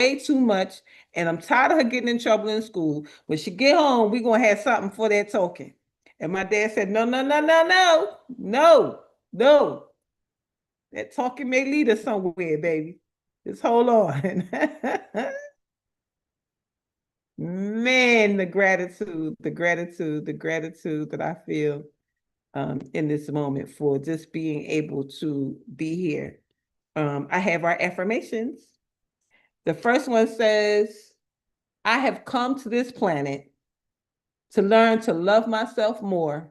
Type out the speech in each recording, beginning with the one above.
too much, and I'm tired of her getting in trouble in school. When she get home, we gonna have something for that talking. And my dad said, no, no, no, no, no, no, no. That talking may lead us somewhere, baby. Just hold on. Man, the gratitude, the gratitude, the gratitude that I feel in this moment for just being able to be here. I have our affirmations. The first one says, I have come to this planet to learn to love myself more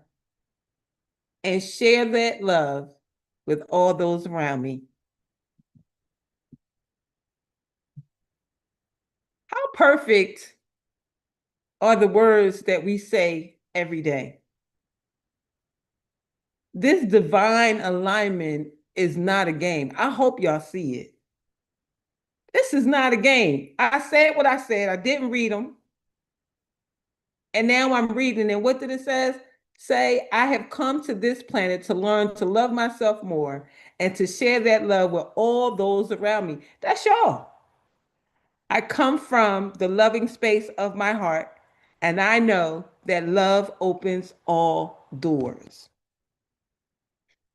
and share that love with all those around me. How perfect are the words that we say every day? This divine alignment is not a game. I hope y'all see it. This is not a game. I said what I said. I didn't read them. And now I'm reading. And what did it say? I have come to this planet to learn to love myself more and to share that love with all those around me. That's y'all. I come from the loving space of my heart, and I know that love opens all doors.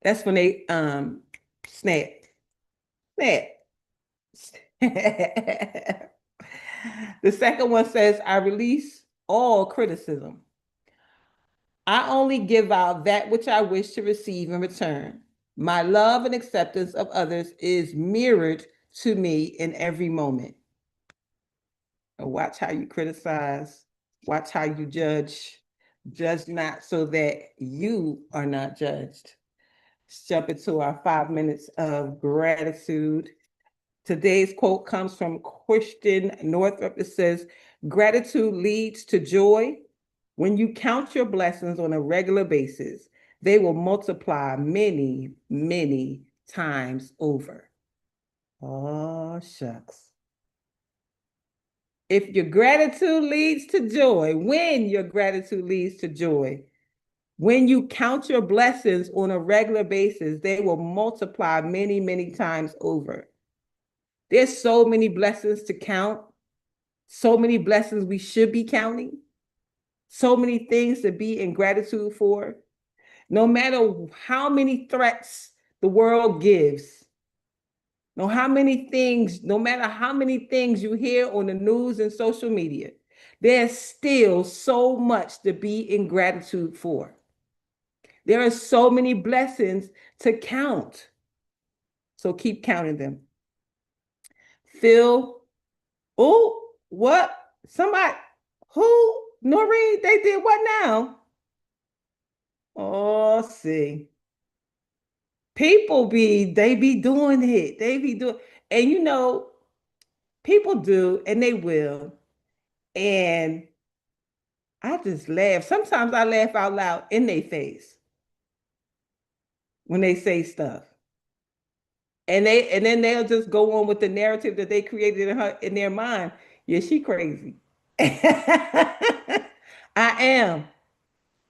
That's when they snap. Snap. The second one says, I release all criticism. I only give out that which I wish to receive in return. My love and acceptance of others is mirrored to me in every moment. Watch how you criticize, watch how you judge. Judge not so that you are not judged. Let's jump into our 5 minutes of gratitude. Today's quote comes from Christian Northrup. It says, gratitude leads to joy. When you count your blessings on a regular basis, they will multiply many, many times over. Oh, shucks. If your gratitude leads to joy, when your gratitude leads to joy, when you count your blessings on a regular basis, they will multiply many, many times over. There's so many blessings to count, so many blessings we should be counting, so many things to be in gratitude for. No matter how many threats the world gives, no matter how many things you hear on the news and social media, there's still so much to be in gratitude for. There are so many blessings to count. So keep counting them. Phil, oh, what? Somebody, who? Noreen, they did what now? Oh, see. They be doing it. They be doing, and people do, and they will. And I just laugh. Sometimes I laugh out loud in their face when they say stuff. And then they'll just go on with the narrative that they created in their mind. Yeah, she crazy. I am.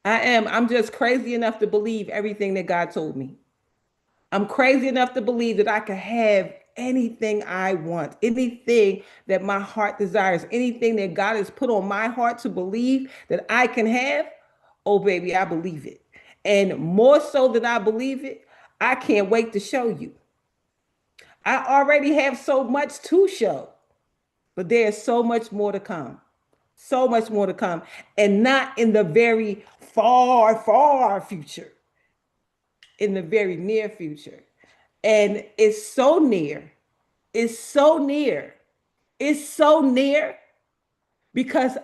I am. I'm just crazy enough to believe everything that God told me. I'm crazy enough to believe that I can have anything I want, anything that my heart desires, anything that God has put on my heart to believe that I can have. Oh, baby, I believe it. And more so than I believe it, I can't wait to show you. I already have so much to show, but there's so much more to come. So much more to come. And not in the very far, far future, in the very near future. And it's so near. It's so near. It's so near because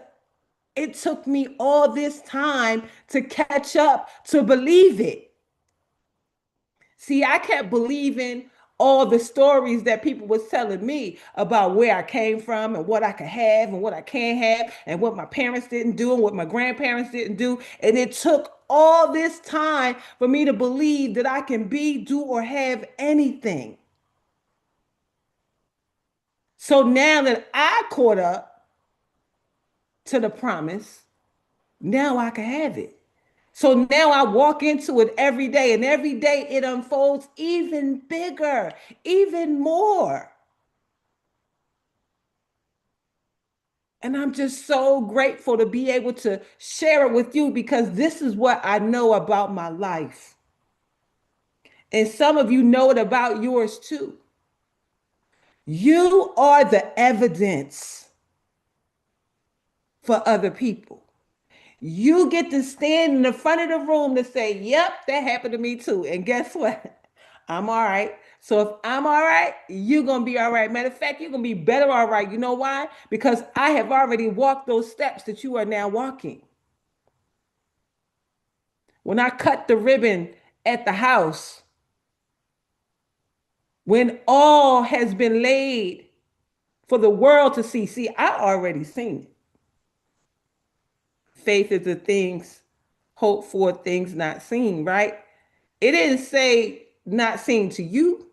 it took me all this time to catch up to believe it. See, I kept believing all the stories that people was telling me about where I came from and what I could have and what I can't have and what my parents didn't do and what my grandparents didn't do. And it took all this time for me to believe that I can be, do, or have anything. So now that I caught up to the promise, now I can have it. So now I walk into it every day, and every day it unfolds even bigger, even more. And I'm just so grateful to be able to share it with you because this is what I know about my life. And some of you know it about yours too. You are the evidence for other people. You get to stand in the front of the room to say, yep, that happened to me too. And guess what? I'm all right. So if I'm all right, you're going to be all right. Matter of fact, you're going to be better all right. You know why? Because I have already walked those steps that you are now walking. When I cut the ribbon at the house, when all has been laid for the world to see, I already seen it. Faith is the things hoped for, things not seen, right? It didn't say not seen to you,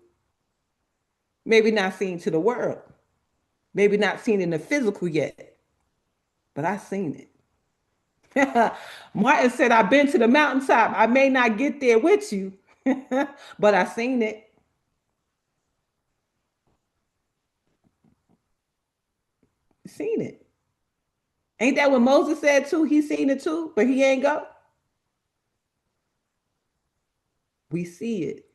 maybe not seen to the world, maybe not seen in the physical yet, but I seen it. Martin said, I've been to the mountaintop. I may not get there with you, but I seen it. Seen it. Ain't that what Moses said too? He seen it too, but he ain't go. We see it.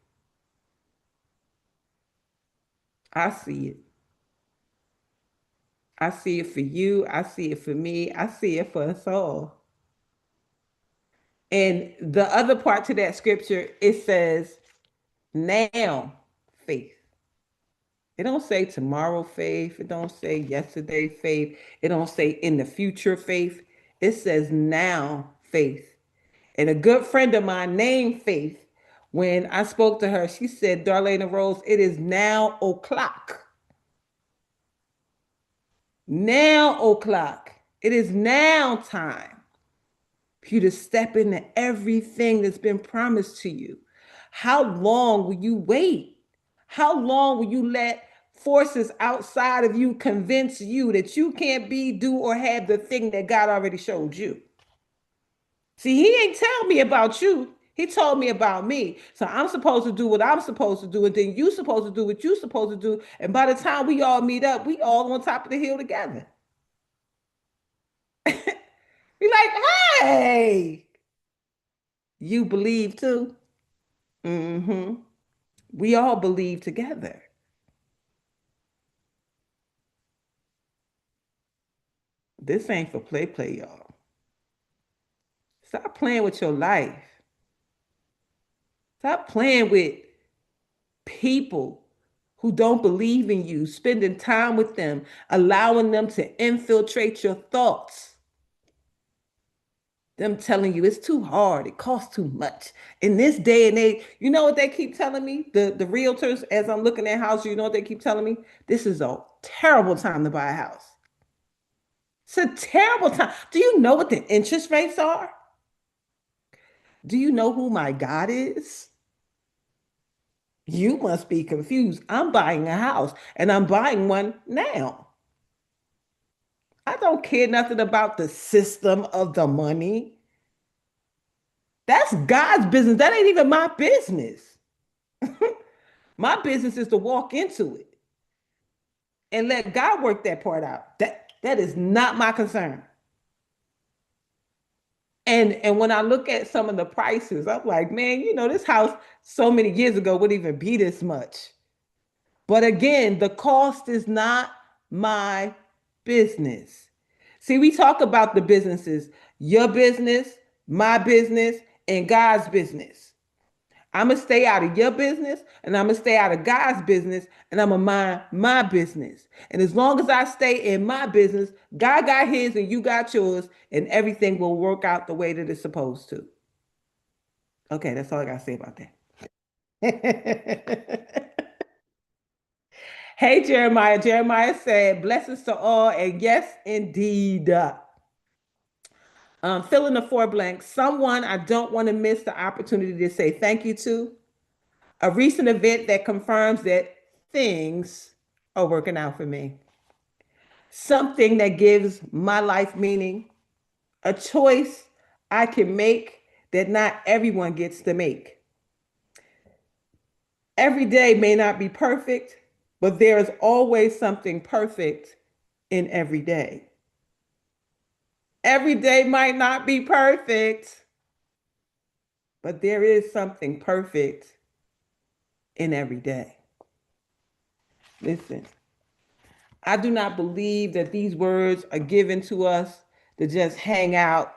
I see it. I see it for you. I see it for me. I see it for us all. And the other part to that scripture, it says, now faith. It don't say tomorrow faith. It don't say yesterday faith. It don't say in the future faith. It says now faith. And a good friend of mine named Faith, when I spoke to her, she said, Darlaina Rose, it is now o'clock. Now o'clock. It is now time for you to step into everything that's been promised to you. How long will you wait? How long will you let forces outside of you convince you that you can't be, do, or have the thing that God already showed you? See, he ain't tell me about you. He told me about me. So I'm supposed to do what I'm supposed to do, and then you supposed to do what you supposed to do. And by the time we all meet up, we all on top of the hill together. Be like, hey, you believe too? Mm-hmm. We all believe together. This ain't for play, y'all. Stop playing with your life. Stop playing with people who don't believe in you, spending time with them, allowing them to infiltrate your thoughts. Them telling you it's too hard, it costs too much. In this day and age, you know what they keep telling me? The realtors, as I'm looking at houses, you know what they keep telling me? This is a terrible time to buy a house. It's a terrible time. Do you know what the interest rates are? Do you know who my God is? You must be confused. I'm buying a house and I'm buying one now. I don't care nothing about the system of the money. That's God's business. That ain't even my business. My business is to walk into it and let God work that part out. That is not my concern. And when I look at some of the prices, I'm like, man, this house so many years ago wouldn't even be this much. But again, the cost is not my business. See, we talk about the businesses, your business, my business, and God's business. I'm going to stay out of your business and I'm going to stay out of God's business and I'm going to mind my business. And as long as I stay in my business, God got his and you got yours and everything will work out the way that it's supposed to. Okay, that's all I got to say about that. Hey, Jeremiah. Jeremiah said, blessings to all. And yes, indeed. Fill in the four blanks. Someone I don't want to miss the opportunity to say thank you to. A recent event that confirms that things are working out for me. Something that gives my life meaning. A choice I can make that not everyone gets to make. Every day may not be perfect, but there is always something perfect in every day. Every day might not be perfect, but there is something perfect in every day. Listen, I do not believe that these words are given to us to just hang out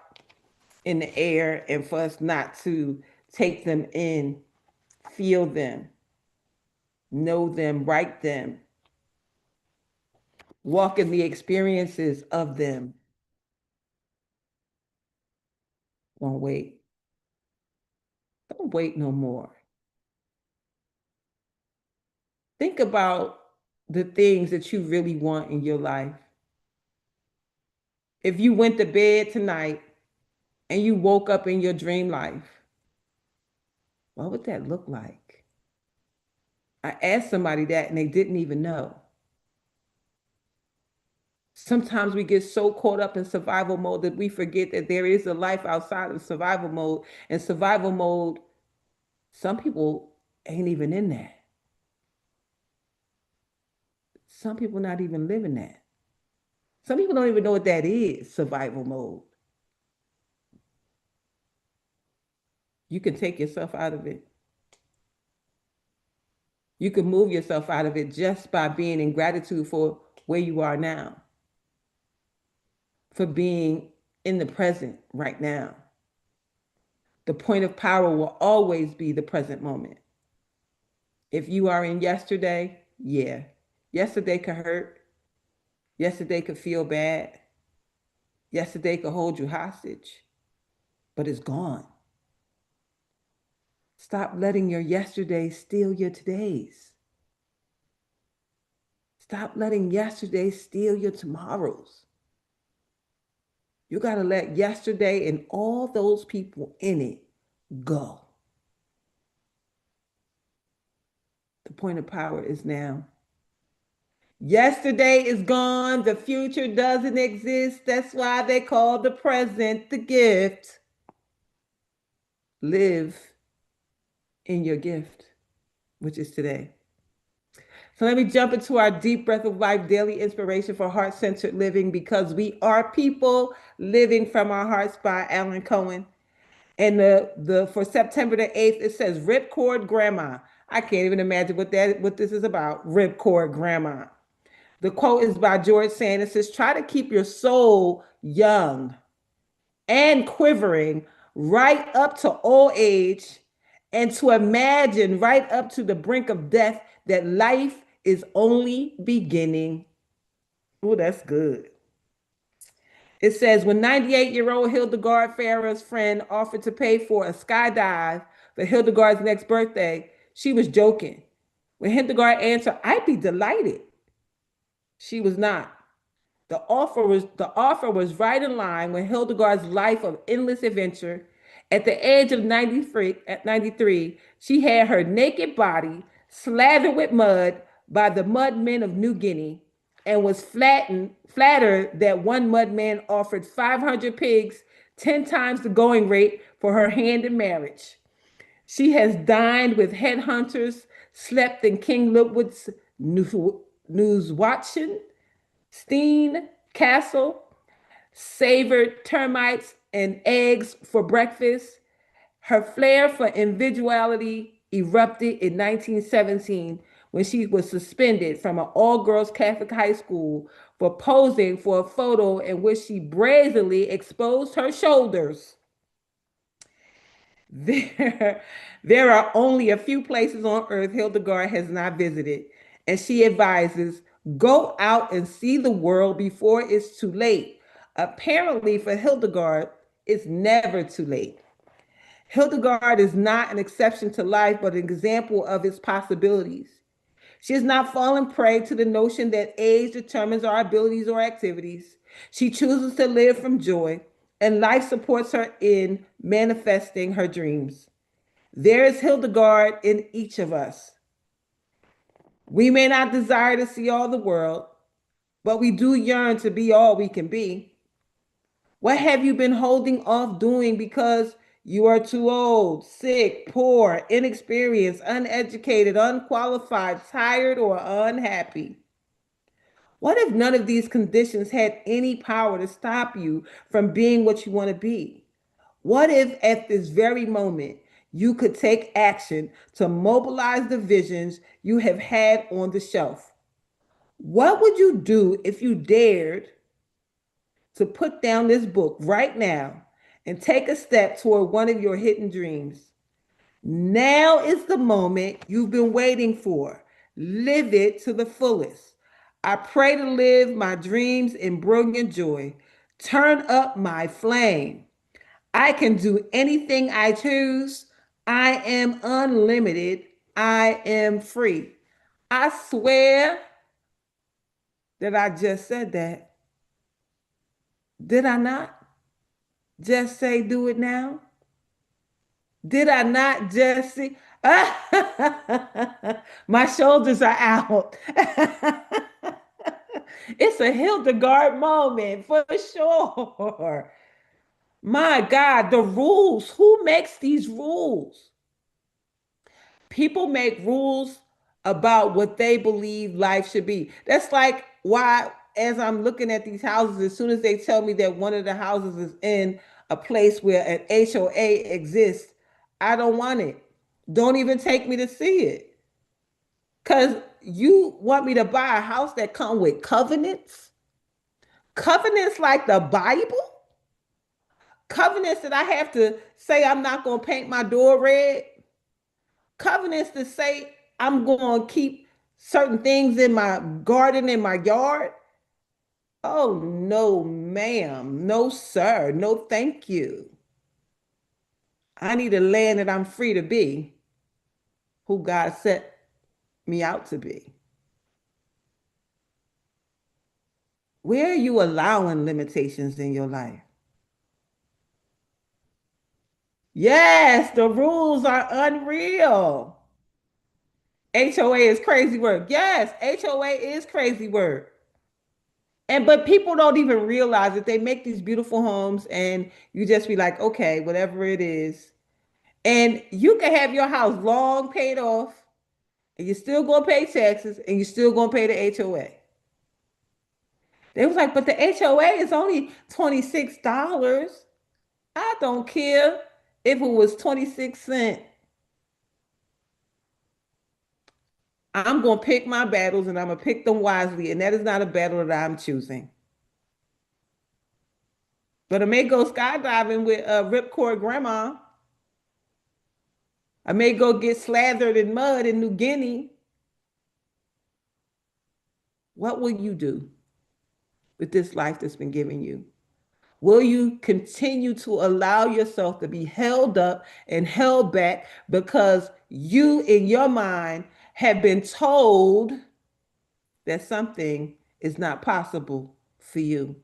in the air and for us not to take them in, feel them, know them, write them, walk in the experiences of them. Don't wait. Don't wait no more. Think about the things that you really want in your life. If you went to bed tonight and you woke up in your dream life, what would that look like? I asked somebody that and they didn't even know. Sometimes we get so caught up in survival mode that we forget that there is a life outside of survival mode. And survival mode, some people ain't even in that. Some people not even living that. Some people don't even know what that is, survival mode. You can take yourself out of it. You can move yourself out of it just by being in gratitude for where you are now, for being in the present right now. The point of power will always be the present moment. If you are in yesterday, yeah, yesterday could hurt. Yesterday could feel bad. Yesterday could hold you hostage, but it's gone. Stop letting your yesterdays steal your todays. Stop letting yesterday steal your tomorrows. You got to let yesterday and all those people in it go. The point of power is now. Yesterday is gone. The future doesn't exist. That's why they call the present the gift. Live in your gift, which is today. So let me jump into our deep breath of life daily inspiration for heart centered living because we are people living from our hearts by Alan Cohen. And the for September the 8th, it says Ripcord Grandma. I can't even imagine what this is about. Ripcord Grandma. The quote is by George Sand. It says, try to keep your soul young and quivering right up to old age and to imagine right up to the brink of death that life is only beginning. Oh, that's good. It says when 98-year-old Hildegard Farah's friend offered to pay for a skydive for Hildegard's next birthday, she was joking. When Hildegard answered, I'd be delighted. She was not. The offer was right in line with Hildegard's life of endless adventure. At the age of 93, she had her naked body slathered with mud by the mudmen of New Guinea and was flattered that one mudman offered 500 pigs, 10 times the going rate for her hand in marriage. She has dined with headhunters, slept in King Ludwig's Newswatchen, Steen Castle, savored termites and eggs for breakfast. Her flair for individuality erupted in 1917 when she was suspended from an all-girls Catholic high school for posing for a photo in which she brazenly exposed her shoulders. There are only a few places on earth Hildegard has not visited, and she advises go out and see the world before it's too late. Apparently, for Hildegard, it's never too late. Hildegard is not an exception to life, but an example of its possibilities. She has not fallen prey to the notion that age determines our abilities or activities. She chooses to live from joy, and life supports her in manifesting her dreams. There is Hildegard in each of us. We may not desire to see all the world, but we do yearn to be all we can be. What have you been holding off doing because you are too old, sick, poor, inexperienced, uneducated, unqualified, tired, or unhappy? What if none of these conditions had any power to stop you from being what you want to be? What if at this very moment you could take action to mobilize the visions you have had on the shelf? What would you do if you dared to put down this book right now and take a step toward one of your hidden dreams? Now is the moment you've been waiting for. Live it to the fullest. I pray to live my dreams in brilliant joy. Turn up my flame. I can do anything I choose. I am unlimited. I am free. I swear that I just said that. Did I not just say do it now? Did I not just see? My shoulders are out. It's a Hildegard moment for sure. My God, the rules. Who makes these rules? People make rules about what they believe life should be. That's like why, as I'm looking at these houses, as soon as they tell me that one of the houses is in a place where an HOA exists, I don't want it. Don't even take me to see it. Because you want me to buy a house that come with covenants? Covenants like the Bible? Covenants that I have to say I'm not going to paint my door red? Covenants to say I'm going to keep certain things in my garden, in my yard? Oh, no, ma'am. No, sir. No, thank you. I need a land that I'm free to be who God set me out to be. Where are you allowing limitations in your life? Yes, the rules are unreal. HOA is crazy word. Yes, HOA is crazy word. And but people don't even realize that they make these beautiful homes and you just be like, okay, whatever it is. And you can have your house long paid off and you're still gonna pay taxes and you're still gonna pay the HOA. They was like, but the HOA is only $26. I don't care if it was 26 cents. I'm gonna pick my battles and I'm gonna pick them wisely, and that is not a battle that I'm choosing. But I may go skydiving with a ripcord grandma. I may go get slathered in mud in New Guinea. What will you do with this life that's been given you? Will you continue to allow yourself to be held up and held back because you, in your mind, have been told that something is not possible for you?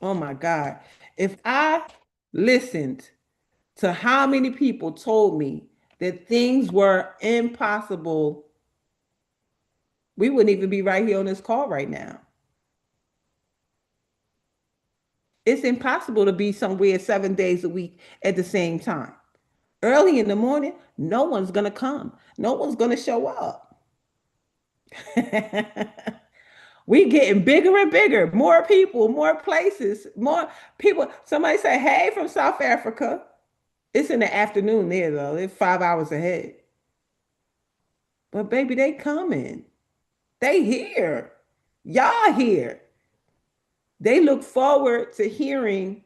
Oh my God. If I listened to how many people told me that things were impossible, we wouldn't even be right here on this call right now. It's impossible to be somewhere 7 days a week at the same time. Early in the morning, no one's going to come. No one's going to show up. We getting bigger and bigger, more people, more places, more people. Somebody say, hey, from South Africa. It's in the afternoon there, though. It's 5 hours ahead. But baby, they coming. They here. Y'all here. They look forward to hearing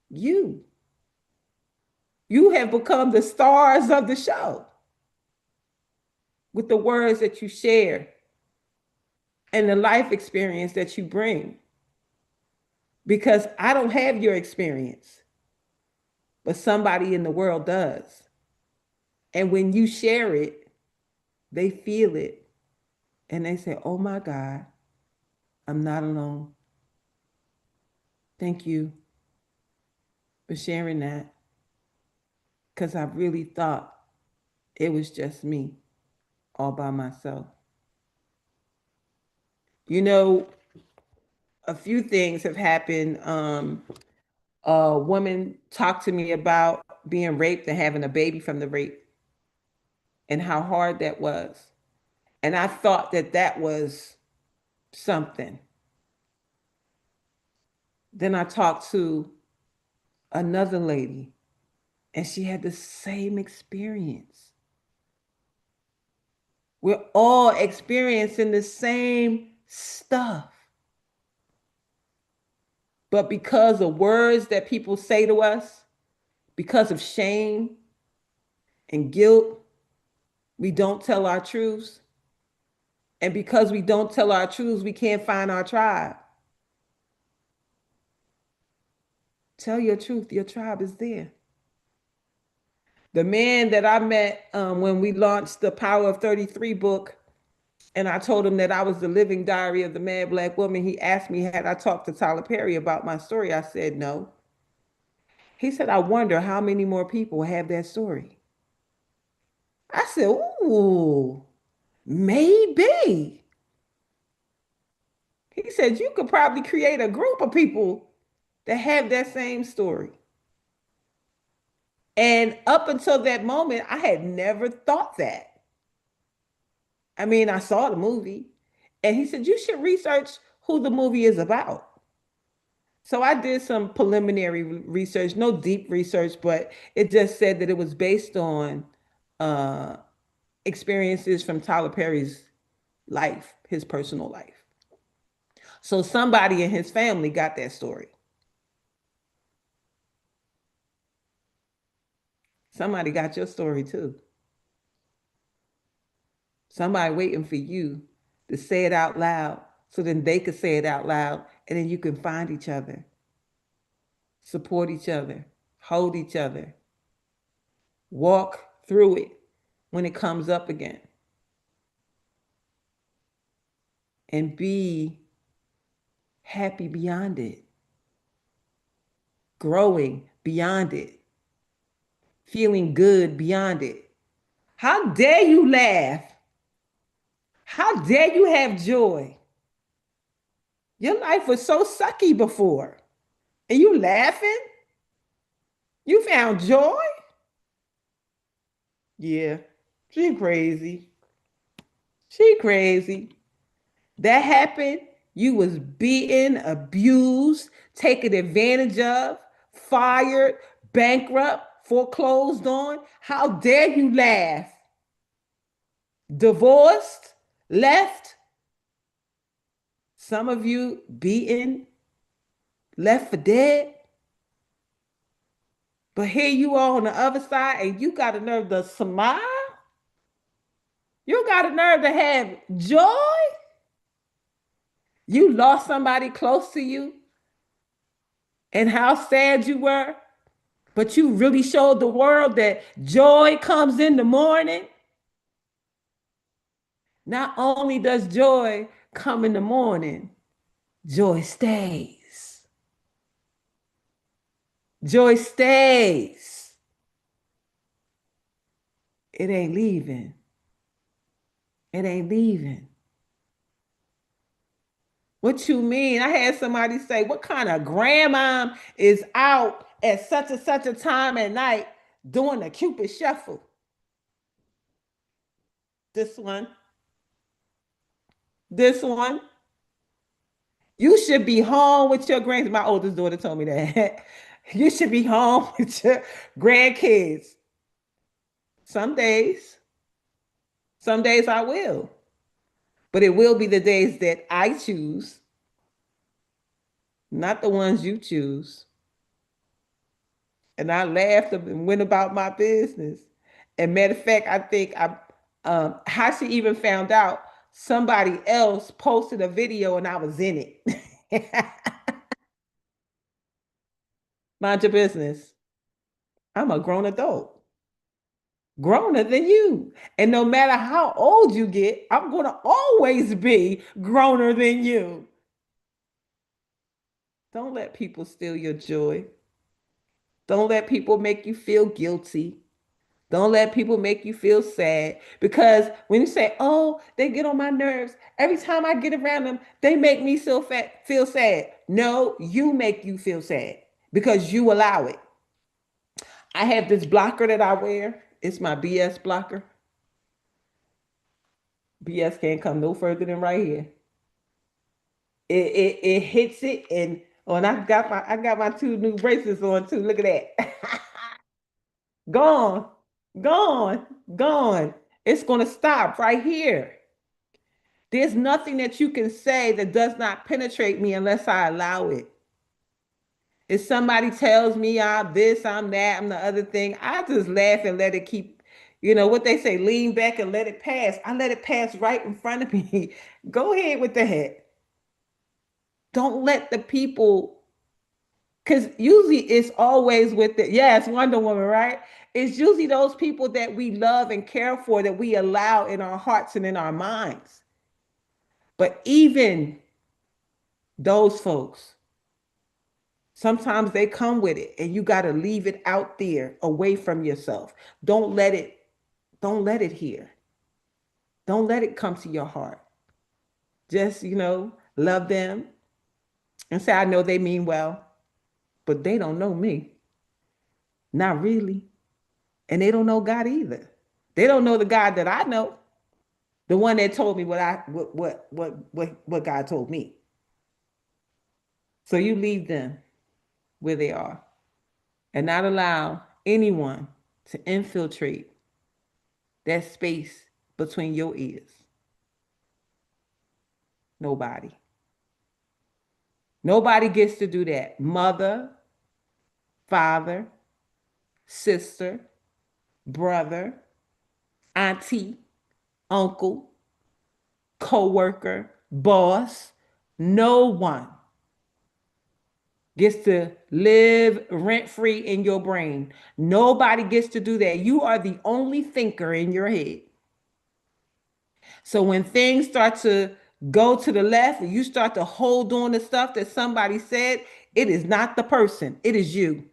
you. You have become the stars of the show with the words that you share and the life experience that you bring. Because I don't have your experience, but somebody in the world does. And when you share it, they feel it and they say, oh my God, I'm not alone. Thank you for sharing that. Because I really thought it was just me all by myself. You know, a few things have happened. A woman talked to me about being raped and having a baby from the rape and how hard that was. And I thought that that was something. Then I talked to another lady, and she had the same experience. We're all experiencing the same stuff. But because of words that people say to us, because of shame and guilt, we don't tell our truths. And because we don't tell our truths, we can't find our tribe. Tell your truth, your tribe is there. The man that I met when we launched the Power of 33 book, and I told him that I was the living diary of the mad black woman, he asked me, had I talked to Tyler Perry about my story? I said, no. He said, I wonder how many more people have that story. I said, ooh, maybe. He said, you could probably create a group of people that have that same story. And up until that moment, I had never thought that. I mean, I saw the movie, and he said, you should research who the movie is about. So I did some preliminary research, no deep research, but it just said that it was based on uh, experiences from Tyler Perry's life, his personal life. So somebody in his family got that story. Somebody got your story too. Somebody waiting for you to say it out loud so then they could say it out loud and then you can find each other, support each other, hold each other, walk through it when it comes up again, and be happy beyond it, growing beyond it, feeling good beyond it. How dare you laugh? How dare you have joy? Your life was so sucky before. And you laughing? You found joy? Yeah, she crazy. She crazy. That happened. You was beaten, abused, taken advantage of, fired, bankrupt, foreclosed on. How dare you laugh? Divorced, left. Some of you beaten, left for dead. But here you are on the other side, and you got a nerve to smile. You got a nerve to have joy. You lost somebody close to you, and how sad you were. But you really showed the world that joy comes in the morning. Not only does joy come in the morning, joy stays. Joy stays. It ain't leaving. It ain't leaving. What you mean? I had somebody say, what kind of grandma is out at such and such a time at night doing the Cupid shuffle? This one. This one. You should be home with your grandkids. My oldest daughter told me that. You should be home with your grandkids. Some days. Some days I will. But it will be the days that I choose, not the ones you choose. And I laughed and went about my business. And matter of fact, I think how she even found out, somebody else posted a video and I was in it. Mind your business. I'm a grown adult, growner than you. And no matter how old you get, I'm going to always be growner than you. Don't let people steal your joy. Don't let people make you feel guilty. Don't let people make you feel sad. Because when you say, oh, they get on my nerves, every time I get around them, they make me feel sad. No, you make you feel sad because you allow it. I have this blocker that I wear. It's my BS blocker. BS can't come no further than right here. It hits it, and oh, and I got my two new bracelets on too. Look at that. Gone, gone, gone. It's gonna stop right here. There's nothing that you can say that does not penetrate me unless I allow it. If somebody tells me I'm this, I'm that, I'm the other thing, I just laugh and let it keep, what they say, lean back and let it pass. I let it pass right in front of me. Go ahead with the head. Don't let the people, because usually it's always with the, yes, Wonder Woman, right? It's usually those people that we love and care for that we allow in our hearts and in our minds. But even those folks, sometimes they come with it and you got to leave it out there away from yourself. Don't let it, don't let it here. Don't let it come to your heart. Just, love them and say, I know they mean well, but they don't know me. Not really. And they don't know God either. They don't know the God that I know. The one that told me what God told me. So you leave them where they are and not allow anyone to infiltrate that space between your ears. Nobody. Nobody gets to do that. Mother, father, sister, brother, auntie, uncle, co-worker, boss. No one gets to live rent free in your brain. Nobody gets to do that. You are the only thinker in your head. So when things start to go to the left and you start to hold on to stuff that somebody said, it is not the person, it is you.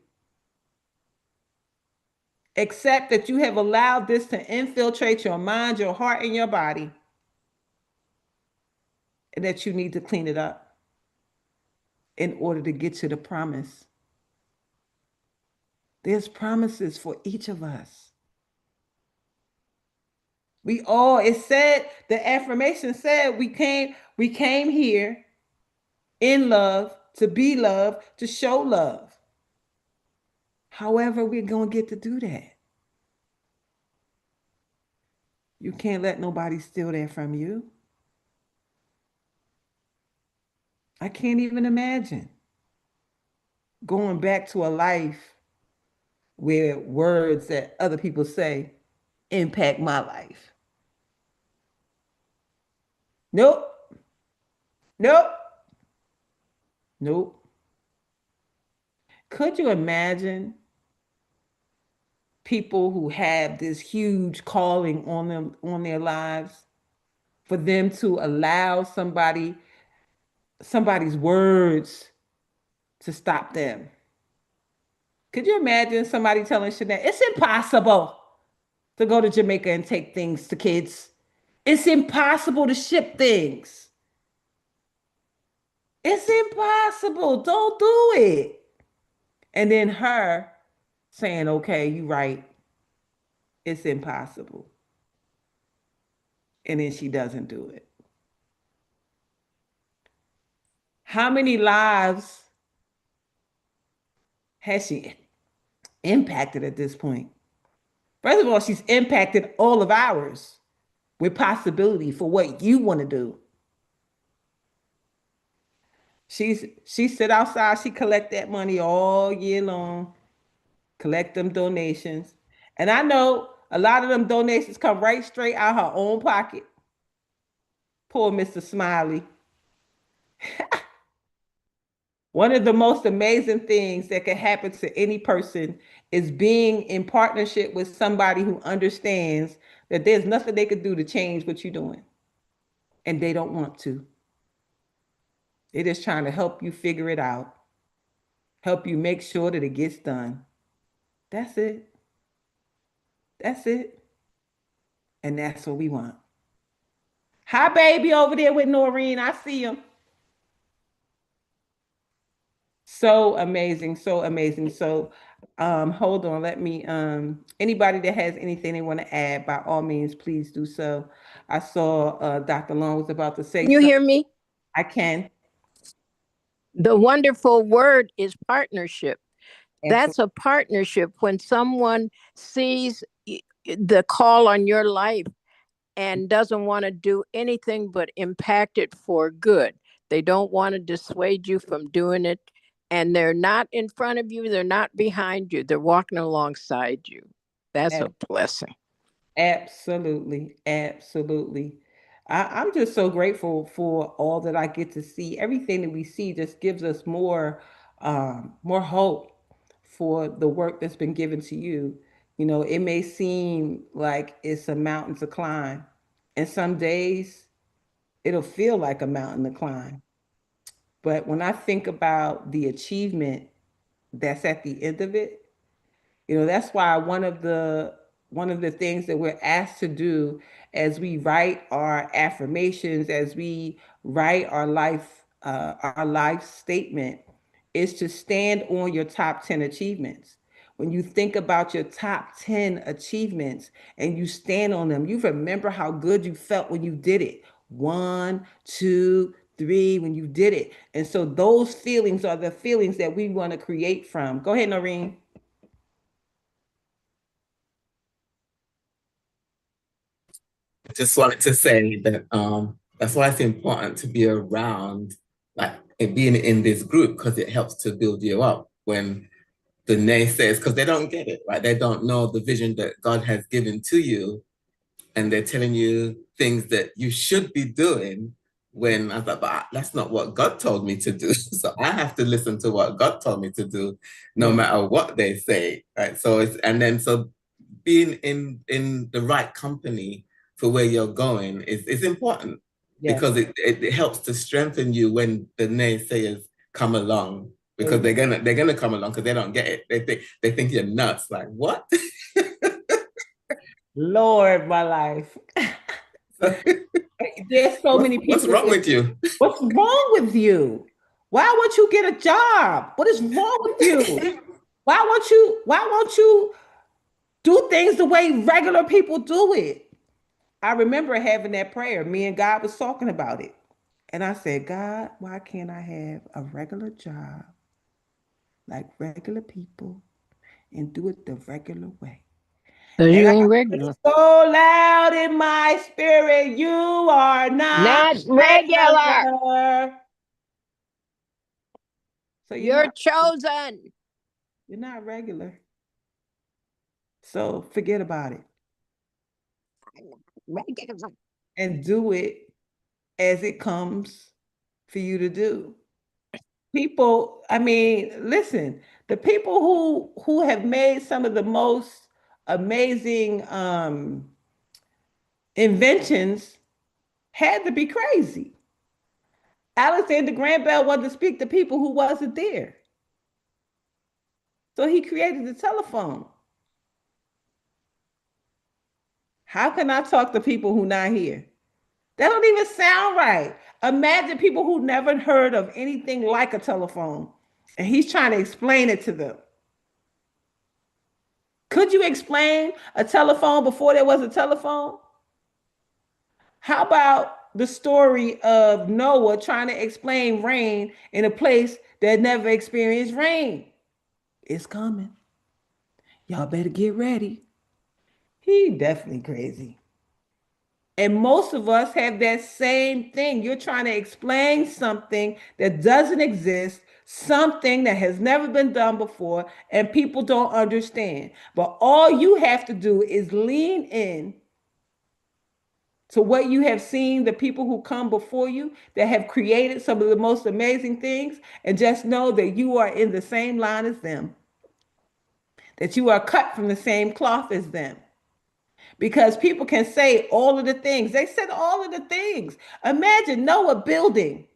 Accept that you have allowed this to infiltrate your mind, your heart, and your body, and that you need to clean it up in order to get to the promise. There's promises for each of us. We all, it said, the affirmation said we came here in love, to be loved, to show love. However, we're going to get to do that. You can't let nobody steal that from you. I can't even imagine going back to a life where words that other people say impact my life. Nope. Nope. Nope. Could you imagine people who have this huge calling on them, on their lives, for them to allow somebody's words to stop them? Could you imagine somebody telling Chanel, it's impossible to go to Jamaica and take things to kids? It's impossible to ship things. It's impossible. Don't do it. And then her saying, okay, you're right. It's impossible. And then she doesn't do it. How many lives has she impacted at this point? First of all, she's impacted all of ours with possibility for what you want to do. She sit outside, she collect that money all year long, collect them donations. And I know a lot of them donations come right straight out her own pocket. Poor Mr. Smiley. One of the most amazing things that can happen to any person is being in partnership with somebody who understands that there's nothing they could do to change what you're doing. And they don't want to. They're just trying to help you figure it out, help you make sure that it gets done. That's it. That's it. And that's what we want. Hi, baby, over there with Noreen. I see him. So amazing. So amazing. So Hold on, let me anybody that has anything they want to add, by all means, please do so. I saw Dr. Long was about to say Can you something. hear me? I can. The wonderful word is partnership. That's Absolutely. a partnership when someone sees the call on your life and doesn't want to do anything but impact it for good. They don't want to dissuade you from doing it. And they're not in front of you, they're not behind you, they're walking alongside you. That's a blessing. Absolutely, absolutely. I'm just so grateful for all that I get to see. Everything that we see just gives us more hope for the work that's been given to you. You know, it may seem like it's a mountain to climb, and some days it'll feel like a mountain to climb. But when I think about the achievement that's at the end of it, you know, that's why one of the things that we're asked to do as we write our affirmations, as we write our life statement, is to stand on your top 10 achievements. When you think about your top 10 achievements and you stand on them, you remember how good you felt when you did it. One, two, three, when you did it. And so those feelings are the feelings that we want to create from. Go ahead, Noreen. Just wanted to say that that's why it's important to be around, like being in this group, because it helps to build you up when the naysayers, because they don't get it, right? They don't know the vision that God has given to you, and they're telling you things that you should be doing. When I was like, but that's not what God told me to do. So I have to listen to what God told me to do, no Yeah. matter what they say, right? So it's, and then so being in the right company for where you're going is important, because Yes. it helps to strengthen you when the naysayers come along, because Amen. they're gonna come along because they don't get it. They think you're nuts. Like what? Lord, my life. There's so many What's people that wrong say, with you? what's wrong with you? Why won't you get a job? What is wrong with you? Why won't you do things the way regular people do it? I remember having that prayer. Me and God was talking about it. And I said, God, why can't I have a regular job like regular people and do it the regular way? Because And you I ain't heard regular. so loud in my spirit, you are not Not regular. regular. So You're chosen. you're not regular. So forget about it Regular. and do it as it comes for you to do. People, I mean, listen, the people who have made some of the most amazing inventions had to be crazy. Alexander Graham Bell wanted to speak to people who wasn't there. So he created the telephone. How can I talk to people who not here? That don't even sound right. Imagine people who never heard of anything like a telephone, and he's trying to explain it to them. Could you explain a telephone before there was a telephone? How about the story of Noah trying to explain rain in a place that never experienced rain? It's coming. Y'all better get ready. He definitely crazy. And most of us have that same thing. You're trying to explain something that doesn't exist, something that has never been done before, and people don't understand. But all you have to do is lean in to what you have seen, the people who come before you that have created some of the most amazing things, and just know that you are in the same line as them, that you are cut from the same cloth as them. Because people can say all of the things. They said all of the things. Imagine Noah building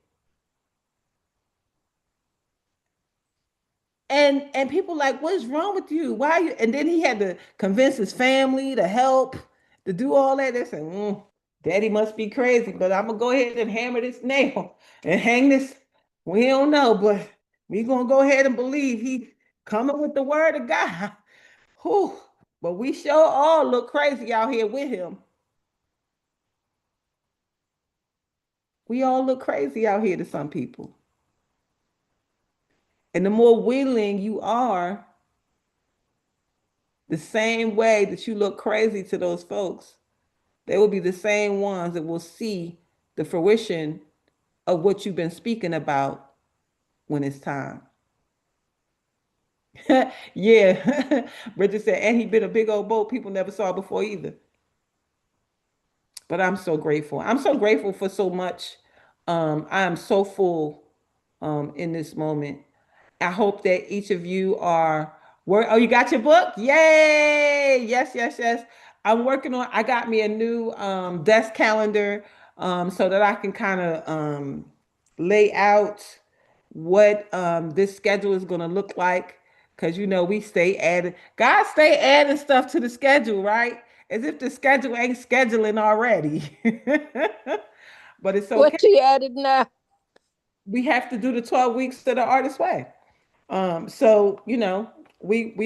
and people like, what is wrong with you? Why are you? And then he had to convince his family to help, to do all that. They said, Daddy must be crazy, but I'm gonna go ahead and hammer this nail and hang this. We don't know, but we gonna go ahead and believe he. coming with the word of God. Whew. But we sure all look crazy out here with him. We all look crazy out here to some people. And the more willing you are, the same way that you look crazy to those folks, they will be the same ones that will see the fruition of what you've been speaking about when it's time. Yeah. Bridget said, and he been a big old boat people never saw before either. But I'm so grateful. I'm so grateful for so much. I am so full in this moment. I hope that each of you are work. Oh, you got your book? Yay! Yes, yes, yes. I'm working on. I got me a new desk calendar so that I can kind of lay out what this schedule is going to look like. Because we stay adding. God stay adding stuff to the schedule, right? As if the schedule ain't scheduling already. But it's okay. What's he added now? We have to do the 12 weeks to the artist way. So we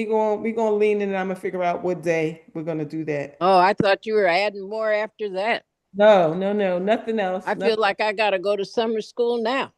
gonna lean in and I'm gonna figure out what day we're gonna do that. Oh, I thought you were adding more after that. No, no, no, nothing else. I feel Nothing. like I got to go to summer school now.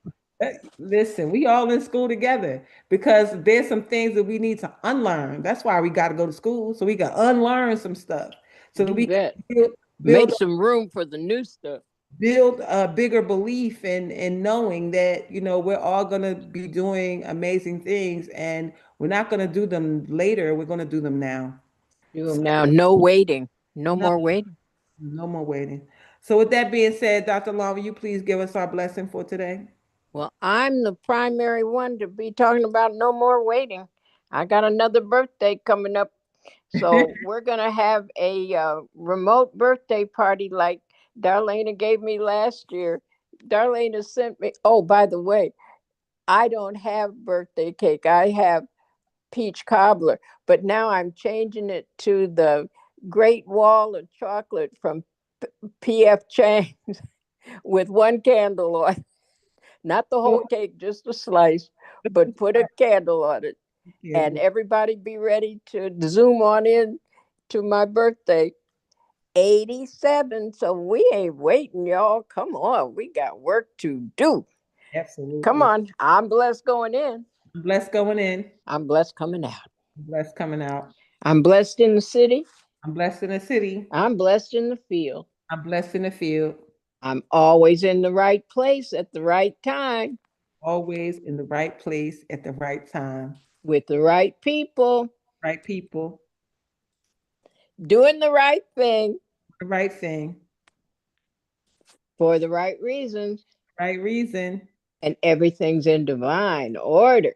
Listen, we all in school together because there's some things that we need to unlearn. That's why we got to go to school so we can unlearn some stuff so that You we can bet. build Make some room for the new stuff. build a bigger belief in knowing that we're all going to be doing amazing things and we're not going to do them later, we're going to do them now. Do So them now. No waiting. No no, more waiting. no more waiting. So with that being said, Dr. Long, will you please give us our blessing for today? Well, I'm the primary one to be talking about no more waiting. I got another birthday coming up. So we're going to have a remote birthday party like Darlaina gave me last year. Darlaina sent me, oh, by the way, I don't have birthday cake. I have peach cobbler, but now I'm changing it to the Great Wall of Chocolate from P.F. Chang's with one candle on, not the whole cake, just a slice, but put a candle on it. And everybody be ready to zoom on in to my birthday. 87. So we ain't waiting, y'all. Come on. We got work to do. Come Absolutely. on. I'm blessed going in. I'm blessed going in. I'm blessed coming out. I'm blessed coming out. I'm blessed in the city. I'm blessed in the city. I'm blessed in the field. I'm blessed in the field. I'm always in the right place at the right time Always in the right place at the right time. with the right people, Right people. doing the right thing The right thing. for the right reasons, Right reason. and everything's in divine order.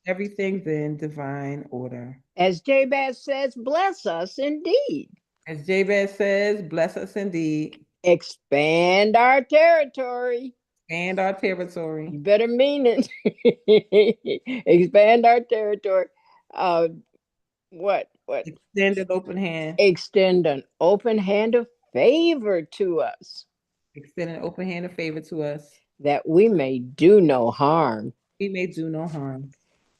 Everything's in divine order. As Jabez says, bless us indeed. As Jabez says, bless us indeed. Expand our territory. And our territory. You better mean it. Expand our territory. What? Extend an open hand. Extend an open hand of favor to us, Extend an open hand of favor to us. that we may do no harm. We may do no harm.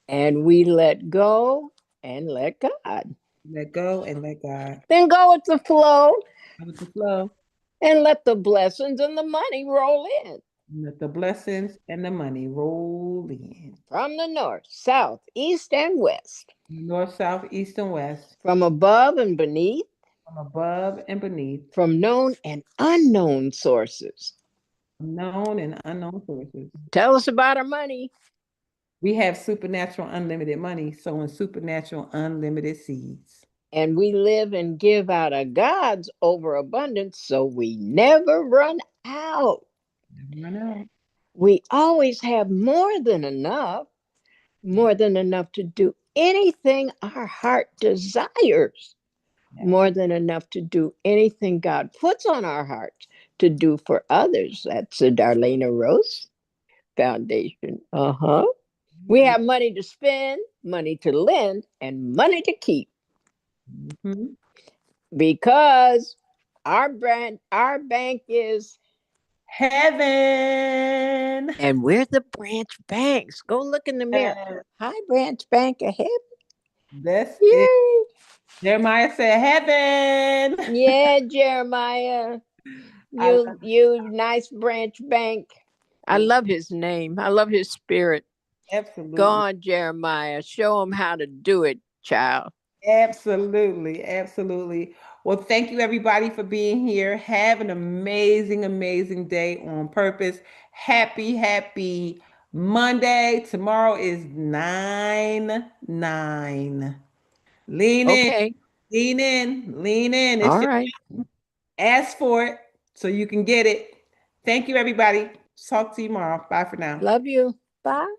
And we let go and let God. Let go and let God. Then go with the flow. Go with the flow. And let the blessings and the money roll in. Let the blessings and the money roll in. From the north, south, east, and west. North, south, east, and west. From above and beneath. From above and beneath. From known and unknown sources. Known and unknown sources. Tell us about our money. We have supernatural unlimited money, sowing supernatural unlimited seeds. And we live and give out of God's overabundance, so we never run out. Never run out. We always have more than enough to do anything our heart desires, more than enough to do anything God puts on our hearts to do for others. That's the Darlaina Rose Foundation. We have money to spend, money to lend, and money to keep. Because our bank is Heaven. And we're the branch banks. Go look in the mirror. Hi, branch bank ahead. That's it. Yay. Jeremiah said heaven. Yeah, Jeremiah. I love You nice branch bank. I it. love his name. I love his spirit. Go Absolutely. on, Jeremiah. Show him how to do it, child. Absolutely. Absolutely. Well, thank you everybody for being here. Have an amazing, amazing day on purpose. Happy, happy Monday. Tomorrow is 9/9. Lean in, Okay. lean in, lean in. It's All your, right. ask for it so you can get it. Thank you, everybody. Talk to you tomorrow. Bye for now. Love you. Bye.